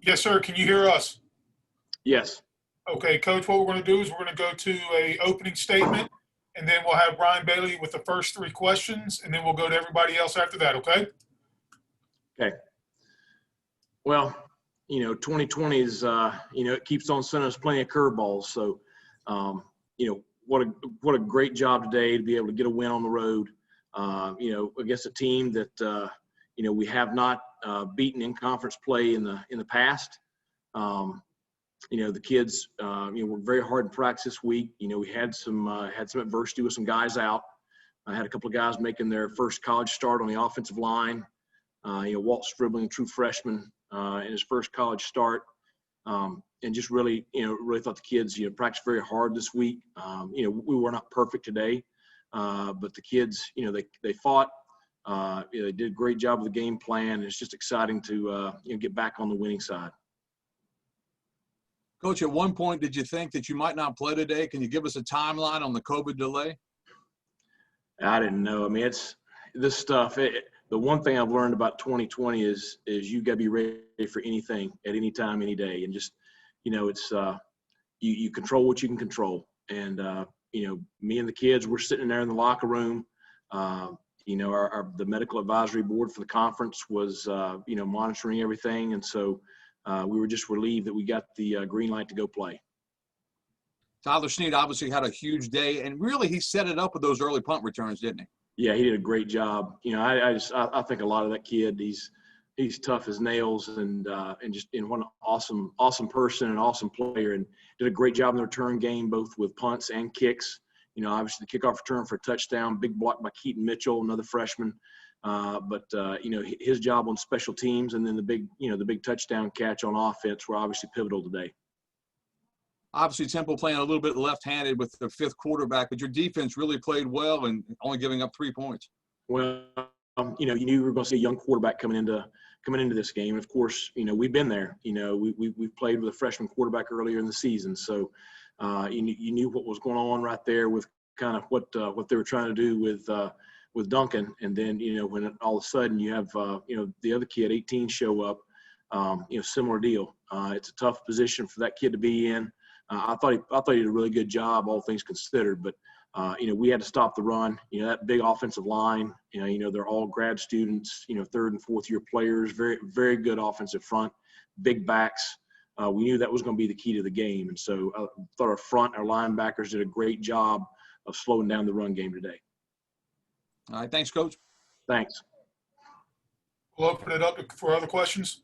Yes, sir. Can you hear us? Yes. Okay, Coach, what we're going to do is we're going to go to a opening statement, and then we'll have Brian Bailey with the first three questions, and then we'll go to everybody else after that, okay? Okay. Well, 2020 is, it keeps on sending us plenty of curveballs. So, what a great job today to be able to get a win on the road, against a team that, we have not beaten in conference play in the past. The kids, worked very hard in practice this week. We had some adversity with some guys out. I had a couple of guys making their first college start on the offensive line. Walt Stribling, true freshman, in his first college start. And just really thought the kids, practiced very hard this week. We were not perfect today, but the kids, they fought. They did a great job of the game plan. It's just exciting to, get back on the winning side. Coach, at one point, did you think that you might not play today? Can you give us a timeline on the COVID delay? I didn't know. I mean, it's this stuff. The one thing I've learned about 2020 is you got to be ready for anything at any time, any day. And just, it's you control what you can control. And, me and the kids were sitting there in the locker room. The medical advisory board for the conference was, monitoring everything. And so we were just relieved that we got the green light to go play. Tyler Snead obviously had a huge day, and really he set it up with those early punt returns, didn't he? Yeah, he did a great job. I think a lot of that kid, he's tough as nails and just one awesome person and awesome player, and did a great job in the return game, both with punts and kicks. Obviously the kickoff return for a touchdown, big block by Keaton Mitchell, another freshman. But his job on special teams, and then the big touchdown catch on offense were obviously pivotal today. Obviously, Temple playing a little bit left-handed with the fifth quarterback, but your defense really played well and only giving up 3 points. Well, you knew we were going to see a young quarterback coming into this game, and of course, we've been there. We've played with a freshman quarterback earlier in the season, so you knew what was going on right there with kind of what they were trying to do with Duncan, and then when all of a sudden you have the other kid 18 show up, similar deal. It's a tough position for that kid to be in. I thought he did a really good job, all things considered, but we had to stop the run. That big offensive line, they're all grad students, third and fourth year players, very, very good offensive front, big backs. We knew that was going to be the key to the game. And so I thought our linebackers did a great job of slowing down the run game today. All right. Thanks, Coach. Thanks. We'll open it up for other questions.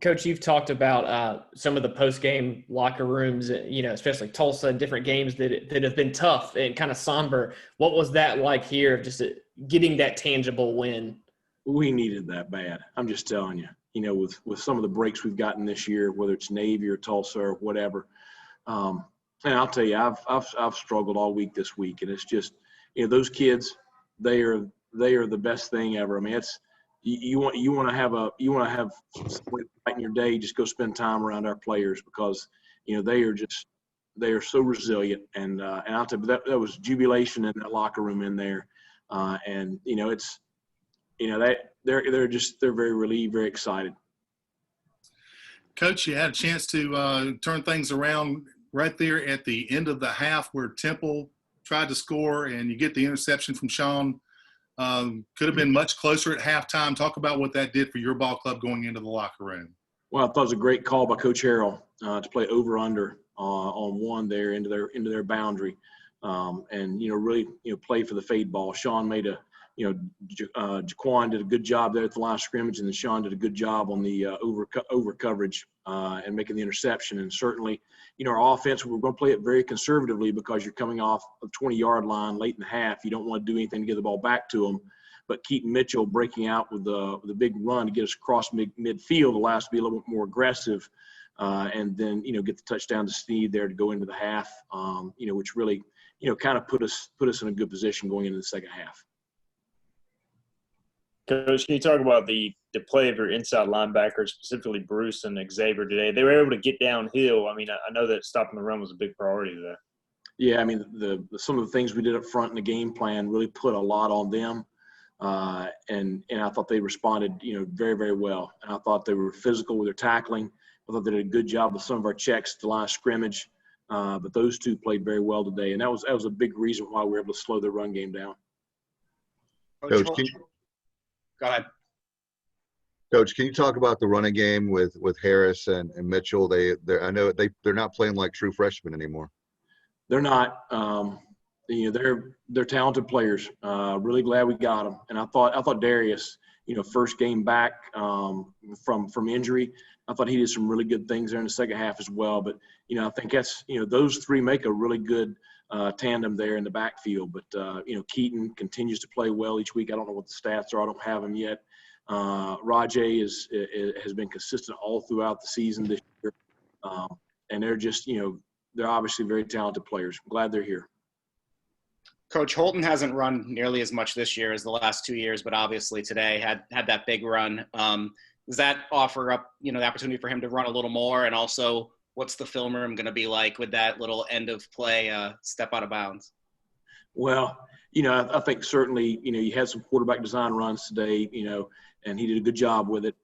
Coach, you've talked about some of the post-game locker rooms, especially Tulsa and different games that have been tough and kind of somber. What was that like here, just getting that tangible win? We needed that bad. I'm just telling you, with some of the breaks we've gotten this year, whether it's Navy or Tulsa or whatever. And I'll tell you, I've struggled all week this week, and it's just, those kids, they are the best thing ever. I mean, it's, you want to have somebody in your day, just go spend time around our players, because they are so resilient, and I'll tell you, that was jubilation in that locker room in there, and it's they're very relieved, very excited. Coach, you had a chance to turn things around right there at the end of the half where Temple tried to score, and you get the interception from Sean. Could have been much closer at halftime. Talk about what that did for your ball club going into the locker room. Well, I thought it was a great call by Coach Harrell to play over/under on one there into their boundary, and really play for the fade ball. Sean made Jaquan did a good job there at the line of scrimmage, and then Sean did a good job on the over coverage and making the interception. And certainly, our offense, we're going to play it very conservatively, because you're coming off a 20-yard line late in the half. You don't want to do anything to get the ball back to them. But Keaton Mitchell breaking out with the big run to get us across midfield allows us to be a little bit more aggressive, and then get the touchdown to Snead there to go into the half, which really kind of put us in a good position going into the second half. Coach, can you talk about the play of your inside linebackers, specifically Bruce and Xavier today? They were able to get downhill. I mean, I know that stopping the run was a big priority there. Yeah, I mean, some of the things we did up front in the game plan really put a lot on them. And I thought they responded, very, very well. And I thought they were physical with their tackling. I thought they did a good job with some of our checks at the line of scrimmage. But those two played very well today, and that was a big reason why we were able to slow their run game down. Coach, Go ahead. Coach, can you talk about the running game with Harris and Mitchell? I know they're not playing like true freshmen anymore. They're not. They're talented players. Really glad we got them. And I thought Darius, first game back from injury, I thought he did some really good things there in the second half as well. But I think that's those three make a really good tandem there in the backfield. But Keaton continues to play well each week. I don't know what the stats are. I don't have them yet. Rajay has been consistent all throughout the season this year, and they're just they're obviously very talented players. I'm glad they're here. Coach, Holton hasn't run nearly as much this year as the last 2 years, but obviously today had that big run. Does that offer up, the opportunity for him to run a little more? And also, what's the film room going to be like with that little end of play step out of bounds? Well, I think certainly, you had some quarterback design runs today, and he did a good job with it.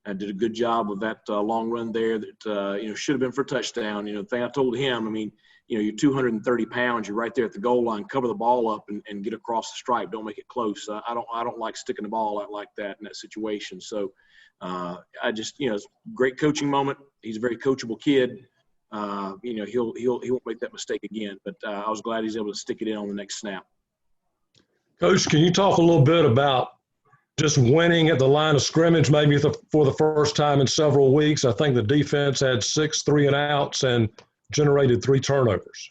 And did a good job with that long run there that, should have been for a touchdown. The thing I told him, you're 230 pounds. You're right there at the goal line. Cover the ball up and get across the stripe. Don't make it close. I don't like sticking the ball out like that in that situation. So I just, it's a great coaching moment. He's a very coachable kid. He won't make that mistake again. But I was glad he's able to stick it in on the next snap. Coach, can you talk a little bit about just winning at the line of scrimmage, maybe for the first time in several weeks? I think the defense had 6 3-and-outs and generated 3 turnovers.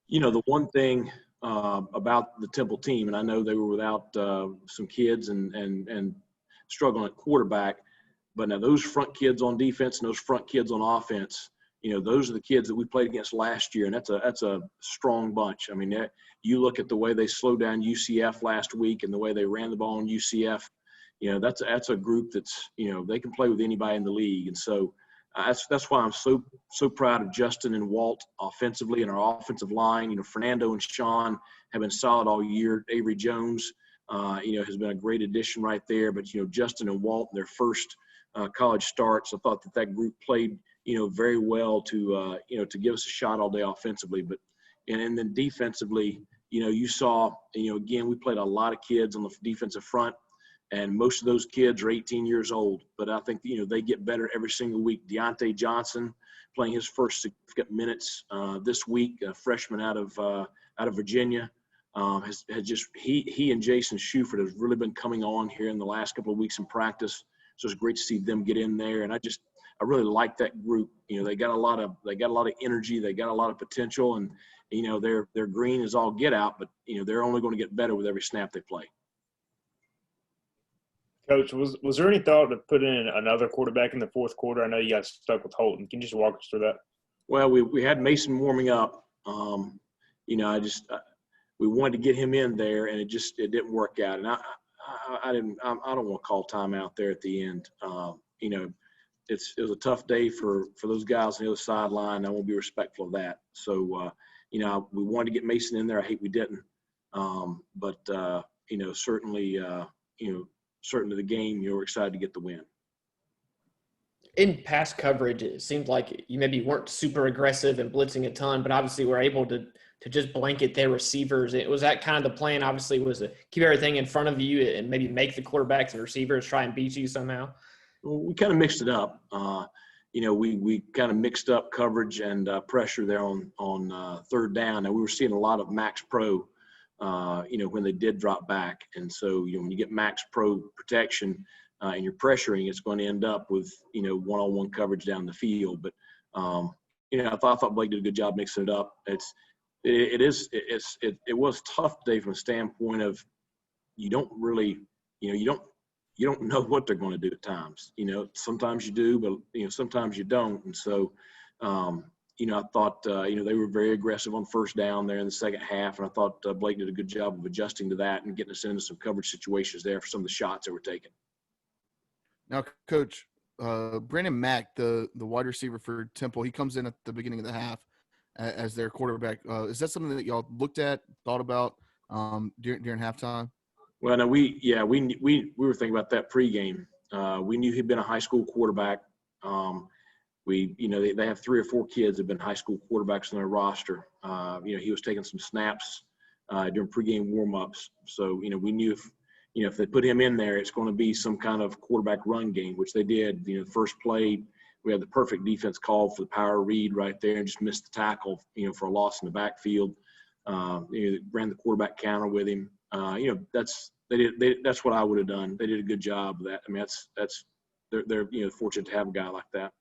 The one thing about the Temple team, and I know they were without some kids and struggling at quarterback, but now those front kids on defense and those front kids on offense, those are the kids that we played against last year, and that's a strong bunch. You look at the way they slowed down UCF last week and the way they ran the ball on UCF, that's a group that's, they can play with anybody in the league. And so that's why I'm so proud of Justin and Walt offensively and our offensive line. Fernando and Sean have been solid all year. Avery Jones, has been a great addition right there. But, Justin and Walt, their first college starts, I thought that group played, very well to give us a shot all day offensively. But and then defensively, you saw, again, we played a lot of kids on the defensive front, and most of those kids are 18 years old. But I think, they get better every single week. Deonte Johnson playing his first significant minutes this week, a freshman out of Virginia, has just he and Jason Shuford has really been coming on here in the last couple of weeks in practice. So it's great to see them get in there, and I really like that group. They got a lot of energy, they got a lot of potential, and their green is all get out, but they're only going to get better with every snap they play. Coach, was there any thought to put in another quarterback in the fourth quarter? I know you got stuck with Holton. Can you just walk us through that? Well, we had Mason warming up. We wanted to get him in there, and it didn't work out. And I don't want to call timeout there at the end. It was a tough day for those guys on the other sideline. I won't be respectful of that. So, we wanted to get Mason in there. I hate we didn't. Certainly the game, we're excited to get the win. In pass coverage, it seemed like you maybe weren't super aggressive and blitzing a ton, but obviously were able to just blanket their receivers. Was that kind of the plan? Obviously, was to keep everything in front of you and maybe make the quarterbacks and receivers try and beat you somehow? We kind of mixed it up. We kind of mixed up coverage and pressure there on third down. Now, we were seeing a lot of Max Pro, when they did drop back. And so, when you get Max Pro protection and you're pressuring, it's going to end up with, one-on-one coverage down the field. But, I thought Blake did a good job mixing it up. It was tough today from a standpoint of you don't really, you don't know what they're going to do at times. Sometimes you do, but, sometimes you don't. And so, I thought, they were very aggressive on first down there in the second half. And I thought Blake did a good job of adjusting to that and getting us into some coverage situations there for some of the shots that were taken. Now, Coach, Brandon Mack, the wide receiver for Temple, he comes in at the beginning of the half as their quarterback. Is that something that y'all looked at, thought about during halftime? Well, no, we were thinking about that pregame. We knew he'd been a high school quarterback. They have 3 or 4 kids that have been high school quarterbacks on their roster. He was taking some snaps during pregame warmups. So, we knew if they put him in there, it's going to be some kind of quarterback run game, which they did. First play, we had the perfect defense call for the power read right there and just missed the tackle, for a loss in the backfield. Ran the quarterback counter with him. That's what I would have done. They did a good job of that. I mean, they're fortunate to have a guy like that.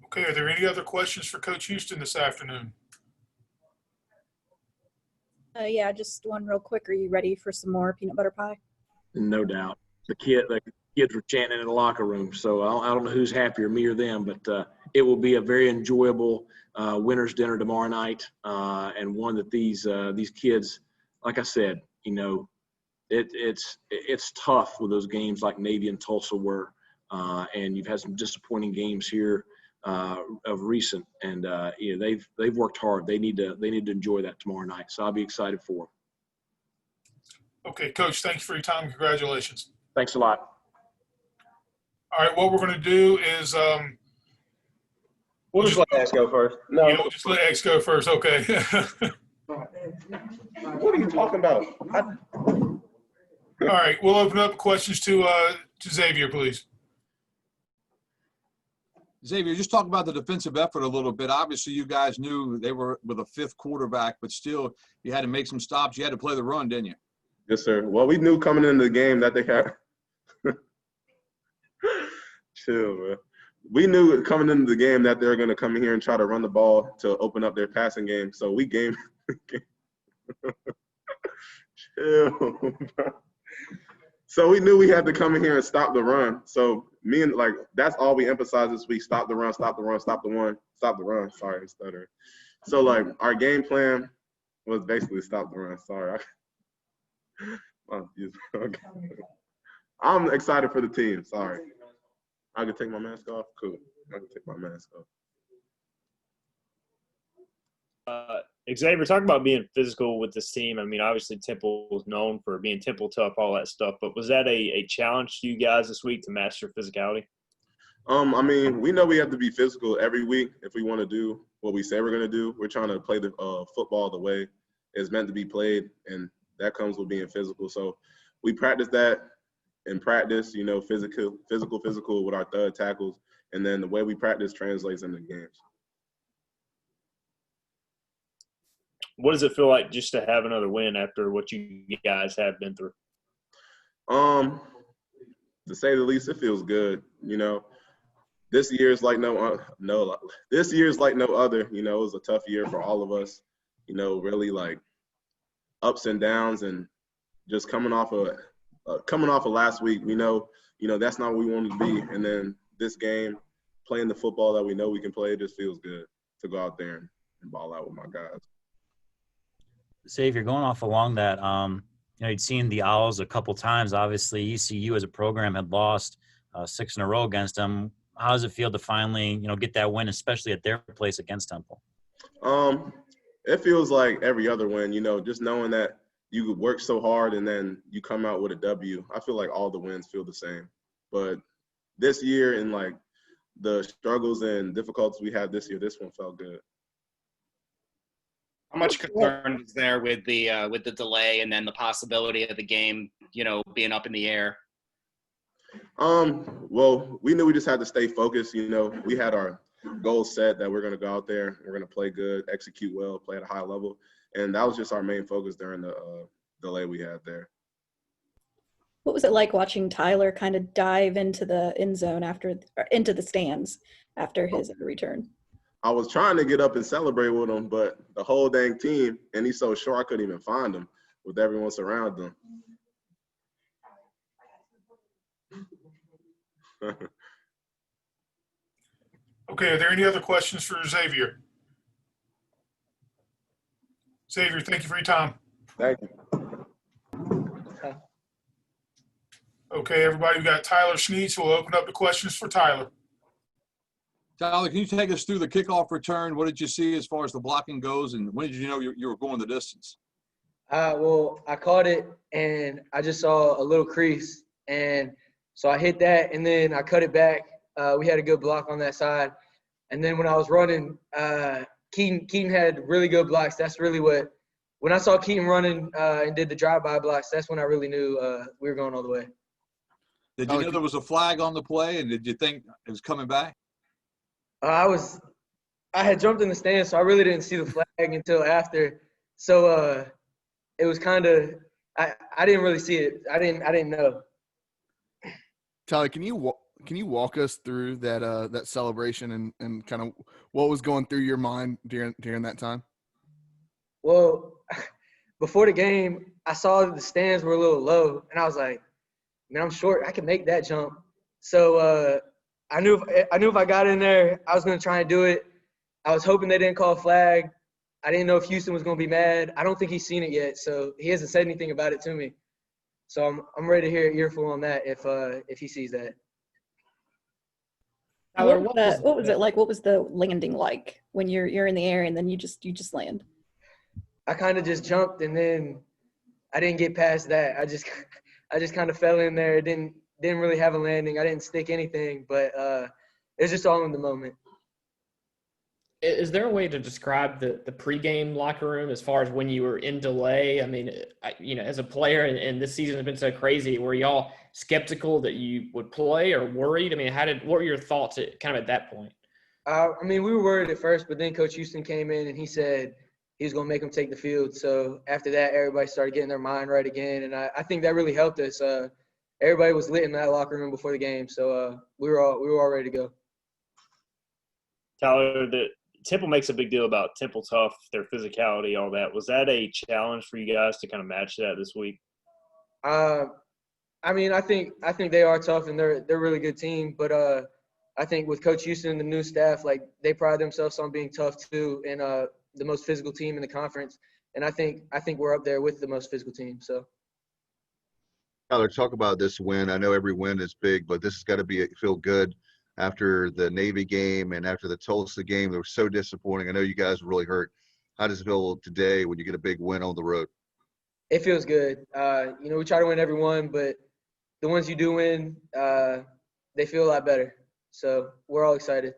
Okay, are there any other questions for Coach Houston this afternoon? Yeah, just one real quick. Are you ready for some more peanut butter pie? No doubt. The kids were chanting in the locker room, so I don't know who's happier, me or them, but it will be a very enjoyable winner's dinner tomorrow night, and one that these kids, like I said, it's tough with those games like Navy and Tulsa were, and you've had some disappointing games here of recent, and they've worked hard. They need to enjoy that tomorrow night, so I'll be excited for them. Okay, Coach, thank you for your time. Congratulations. Thanks a lot. All right, what we're going to do is we'll just let X go first. No, we'll just let X go first. Okay. What are you talking about? All right, we'll open up questions to Xavier, please. Xavier, just talk about the defensive effort a little bit. Obviously, you guys knew they were with a 5th quarterback, but still you had to make some stops. You had to play the run, didn't you? Yes, sir. Well, we knew coming into the game that they had chill, man. We knew coming into the game that they were going to come in here and try to run the ball to open up their passing game. So we chill, bro. So we knew we had to come in here and stop the run. So that's all we emphasized this week: stop the run, stop the run, stop the run. Sorry, I'm stuttering. So our game plan was basically stop the run. Sorry. I'm excited for the team. Sorry. I can take my mask off. Cool. I can take my mask off. Xavier, talk about being physical with this team. I mean, obviously Temple was known for being Temple tough, all that stuff. But was that a challenge to you guys this week to master physicality? I mean, we know we have to be physical every week if we want to do what we say we're going to do. We're trying to play the football the way it's meant to be played, and that comes with being physical. So we practice that in practice, physical with our third tackles. And then the way we practice translates into games. What does it feel like just to have another win after what you guys have been through? To say the least, it feels good. This year is like no other. It was a tough year for all of us. Really like ups and downs, and just coming off of last week. That's not what we wanted to be. And then this game, playing the football that we know we can play, just feels good to go out there and ball out with my guys. Xavier, going off along that, you'd seen the Owls a couple times. Obviously, ECU as a program had lost 6 in a row against them. How does it feel to finally, get that win, especially at their place against Temple? It feels like every other win, just knowing that you work so hard and then you come out with a W. I feel like all the wins feel the same. But this year and the struggles and difficulties we had this year, this one felt good. How much concern is there with the delay and then the possibility of the game, being up in the air? Well, we knew we just had to stay focused. We had our goals set that we're going to go out there, we're going to play good, execute well, play at a high level. And that was just our main focus during the delay we had there. What was it like watching Tyler kind of dive into the end zone into the stands after his return? I was trying to get up and celebrate with him, but the whole dang team, and he's so short I couldn't even find him with everyone surrounding him. Okay, are there any other questions for Xavier? Xavier, thank you for your time. Thank you. Okay, everybody, we got Tyler Snead, so we'll open up the questions for Tyler. Tyler, can you take us through the kickoff return? What did you see as far as the blocking goes, and when did you know you were going the distance? Well, I caught it, and I just saw a little crease, and so I hit that, and then I cut it back. We had a good block on that side, and then when I was running, Keaton had really good blocks. That's really when I saw Keaton running and did the drive-by blocks, that's when I really knew we were going all the way. Did you know there was a flag on the play, and did you think it was coming back? I had jumped in the stands, so I really didn't see the flag until after. So it was kind of I didn't really see it. I didn't know. Tyler, can you walk us through that celebration and kind of what was going through your mind during that time? Well, before the game, I saw that the stands were a little low, and I was like, man, I'm short. I can make that jump. So I knew if I got in there, I was going to try and do it. I was hoping they didn't call a flag. I didn't know if Houston was going to be mad. I don't think he's seen it yet, so he hasn't said anything about it to me. So I'm ready to hear an earful on that if he sees that. Tyler, what was it like? What was the landing like when you're in the air and then you just land? I kind of just jumped, and then I didn't get past that. I just kind of fell in there. Didn't really have a landing. I didn't stick anything, but it was just all in the moment. Is there a way to describe the pregame locker room as far as when you were in delay? I mean, as a player, and this season has been so crazy, were y'all skeptical that you would play or worried? I mean, what were your thoughts at that point? We were worried at first, but then Coach Houston came in and he said he was going to make them take the field. So after that, everybody started getting their mind right again, and I think that really helped us. Everybody was lit in that locker room before the game, so we were all ready to go. Tyler, Temple makes a big deal about Temple tough, their physicality, all that. Was that a challenge for you guys to kind of match that this week? I think they are tough, and they're a really good team. But I think with Coach Houston and the new staff, like, they pride themselves on being tough too, and the most physical team in the conference. And I think we're up there with the most physical team. So. Tyler, talk about this win. I know every win is big, but this has got to feel good after the Navy game and after the Tulsa game. They were so disappointing. I know you guys were really hurt. How does it feel today when you get a big win on the road? It feels good. We try to win every one, but the ones you do win, they feel a lot better. So we're all excited.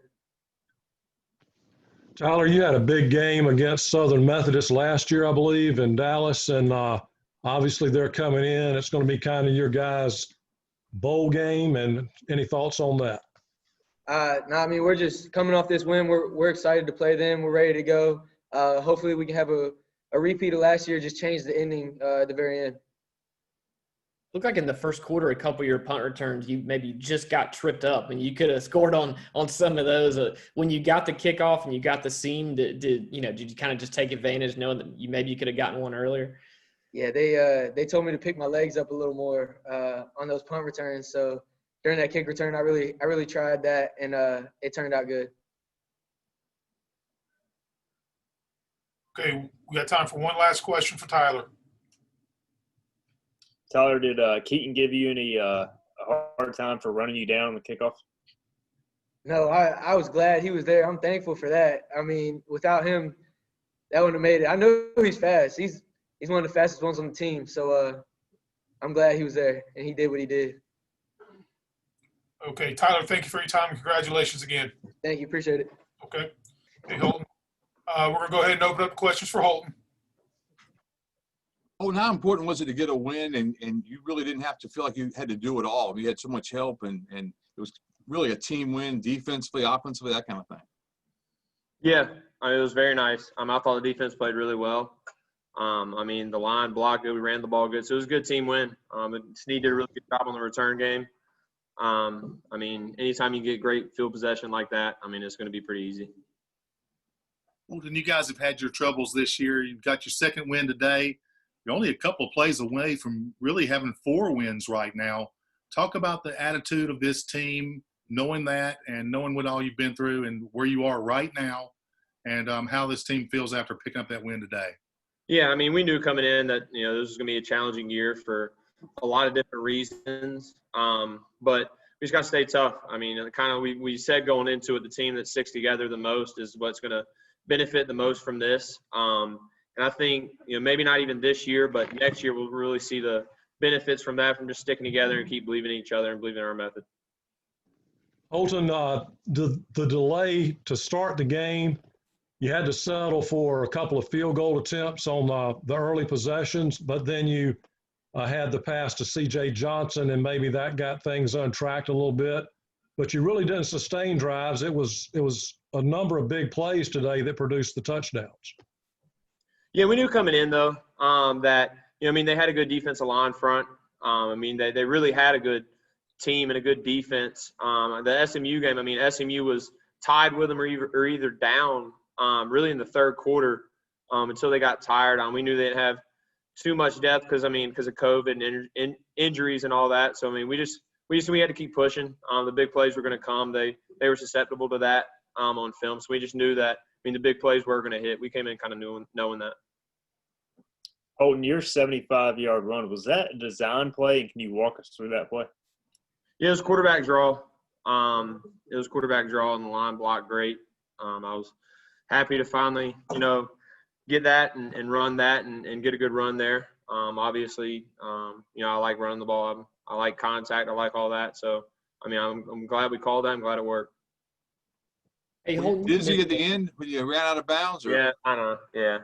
Tyler, you had a big game against Southern Methodist last year, I believe, in Dallas, and obviously they're coming in. It's going to be kind of your guys' bowl game, and any thoughts on that? We're just coming off this win. We're excited to play them. We're ready to go. Hopefully we can have a repeat of last year, just change the ending at the very end. Looked like in the first quarter, a couple of your punt returns, you maybe just got tripped up, and you could have scored on some of those. When you got the kickoff and you got the seam, did you kind of just take advantage, knowing that you could have gotten one earlier? Yeah, they told me to pick my legs up a little more on those punt returns. So during that kick return, I really tried that, and it turned out good. Okay, we got time for one last question for Tyler. Tyler, did Keaton give you any hard time for running you down on the kickoff? No, I was glad he was there. I'm thankful for that. I mean, without him, that wouldn't have made it. I know he's fast. He's one of the fastest ones on the team. So I'm glad he was there, and he did what he did. Okay, Tyler, thank you for your time, and congratulations again. Thank you. Appreciate it. Okay. Hey, Holton. We're going to go ahead and open up the questions for Holton. Oh, and how important was it to get a win, and you really didn't have to feel like you had to do it all? You had so much help, and it was really a team win, defensively, offensively, that kind of thing. Yeah, it was very nice. I thought the defense played really well. The line blocked good. We ran the ball good. So it was a good team win. Snead did a really good job on the return game. Anytime you get great field possession like that, it's going to be pretty easy. Well, you guys have had your troubles this year. You've got your second win today. You're only a couple of plays away from really having 4 wins right now. Talk about the attitude of this team, knowing that and knowing what all you've been through and where you are right now, and how this team feels after picking up that win today. Yeah, we knew coming in that, this was going to be a challenging year for a lot of different reasons. But just got to stay tough. I mean, kind of we said going into it, the team that sticks together the most is what's going to benefit the most from this. And I think, maybe not even this year, but next year we'll really see the benefits from that, from just sticking together and keep believing in each other and believing in our method. Holton, the delay to start the game, you had to settle for a couple of field goal attempts on the early possessions, but then you had the pass to C.J. Johnson, and maybe that got things untracked a little bit. But you really didn't sustain drives. It was a number of big plays today that produced the touchdowns. Yeah, we knew coming in, though, that, they had a good defensive line front. They really had a good team and a good defense. The SMU game, SMU was tied with them or either down really in the third quarter until they got tired. We knew they didn't have too much depth because of COVID and injuries and all that. So, we had to keep pushing. The big plays were going to come. They were susceptible to that on film. So we just knew that, the big plays were going to hit. We came in kind of knowing that. Holton, your 75-yard run, was that a design play, and can you walk us through that play? Yeah, it was quarterback draw. It was quarterback draw, and the line blocked great. I was happy to finally, get that and run that and get a good run there. Obviously, I like running the ball. I like contact. I like all that. So, I'm glad we called that. I'm glad it worked. Hey, Holton, dizzy at the end when you ran out of bounds? Or? Yeah, I know. Yeah.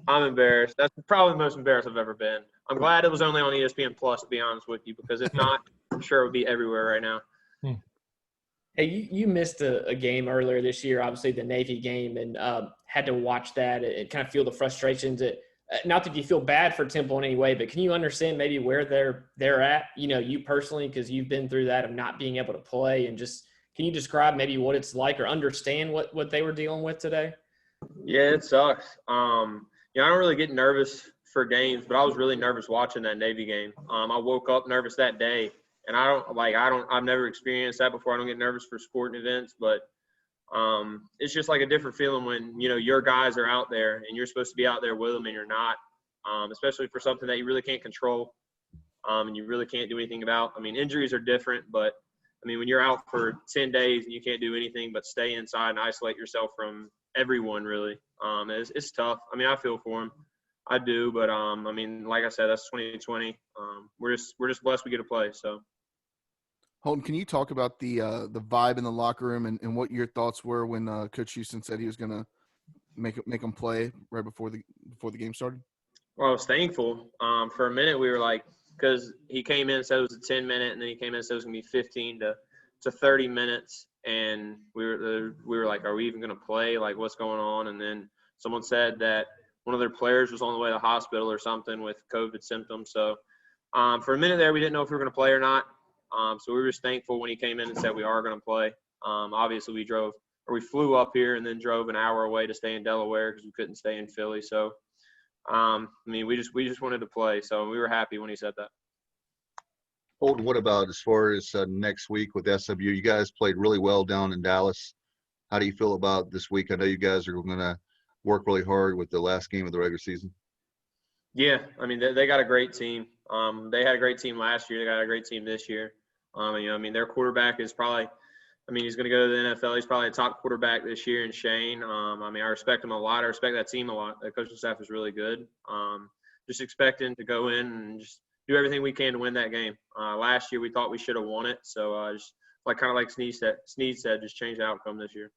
I'm embarrassed. That's probably the most embarrassed I've ever been. I'm glad it was only on ESPN Plus, to be honest with you, because if not, I'm sure it would be everywhere right now. Hey, you missed a game earlier this year, obviously the Navy game, and had to watch that and kind of feel the frustrations. Not that you feel bad for Temple in any way, but can you understand maybe where they're at, you personally, because you've been through that of not being able to play, and just can you describe maybe what it's like or understand what they were dealing with today? Yeah, it sucks. I don't really get nervous for games, but I was really nervous watching that Navy game. I woke up nervous that day, and I've never experienced that before. I don't get nervous for sporting events, but it's just like a different feeling when, your guys are out there and you're supposed to be out there with them and you're not, especially for something that you really can't control and you really can't do anything about. Injuries are different, but when you're out for 10 days and you can't do anything but stay inside and isolate yourself from everyone, really, it's tough. I feel for them. I do, but like I said, that's 2020. We're just blessed we get to play. So, Holton, can you talk about the vibe in the locker room and what your thoughts were when Coach Houston said he was going to make them play right before the game started? Well, I was thankful. For a minute, we were like, because he came in and said it was a 10-minute, and then he came in and said it was going to be 15 to 30 minutes, and we were like, are we even going to play? Like, what's going on? And then someone said that one of their players was on the way to the hospital or something with COVID symptoms. So for a minute there, we didn't know if we were going to play or not. So we were just thankful when he came in and said we are going to play. Obviously, we flew up here and then drove an hour away to stay in Delaware because we couldn't stay in Philly. So, we just wanted to play. So we were happy when he said that. Holton, what about as far as next week with SMU? You guys played really well down in Dallas. How do you feel about this week? I know you guys are going to work really hard with the last game of the regular season. Yeah, they got a great team. They had a great team last year. They got a great team this year. Their quarterback is probably he's going to go to the NFL. He's probably a top quarterback this year in Shane. I respect him a lot. I respect that team a lot. The coaching staff is really good. Just expecting to go in and just do everything we can to win that game. Last year we thought we should have won it. So just like Snead said, just change the outcome this year.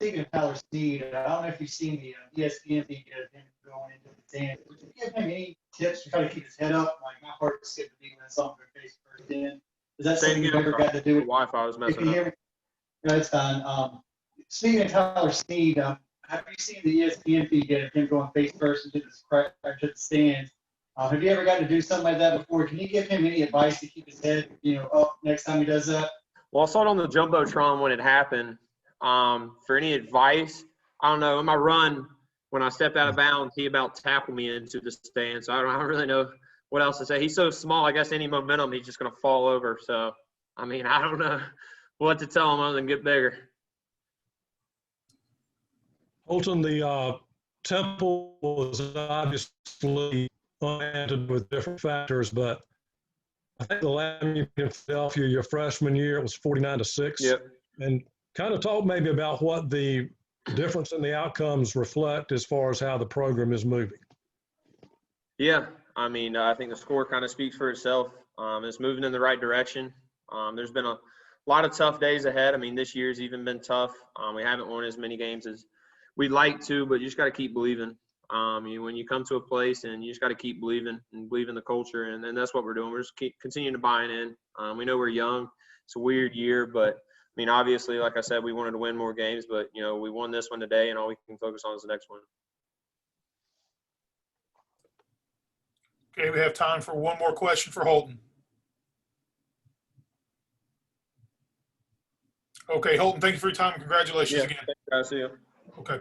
Speaking of Tyler Snead, I don't know if you've seen the ESPN feed of him going into the stands. Would you give him any tips to try to keep his head up? Like, not hard to skip the beat when it's on their face first in. Is that something you've ever got to do? Wi-Fi was messing up. No, it's fine. Speaking of Tyler Snead, have you seen the ESPN feed of him going face first into the stands? Have you ever got to do something like that before? Can you give him any advice to keep his head, up next time he does that? Well, I saw it on the Jumbotron when it happened. For any advice, I don't know. In my run, when I stepped out of bounds, he about tackled me into the stand. So I don't really know what else to say. He's so small, I guess any momentum, he's just going to fall over. So, I don't know what to tell him other than get bigger. Holton, the Temple was obviously unhandled with different factors, but I think the last time you played in Philadelphia, your freshman year, it was 49-6. Yep. And kind of talk maybe about what the difference in the outcomes reflect as far as how the program is moving. Yeah, I mean, I think the score kind of speaks for itself. It's moving in the right direction. There's been a lot of tough days ahead. I mean, this year's even been tough. We haven't won as many games as we'd like to, but you just got to keep believing. When you come to a place and you just got to keep believing and believe in the culture, and that's what we're doing. We're just continuing to buy in. We know we're young. It's a weird year, but I mean, obviously, like I said, we wanted to win more games, but we won this one today, and all we can focus on is the next one. Okay, we have time for one more question for Holton. Okay, Holton, thank you for your time and congratulations again. Thanks, guys. See you. Okay.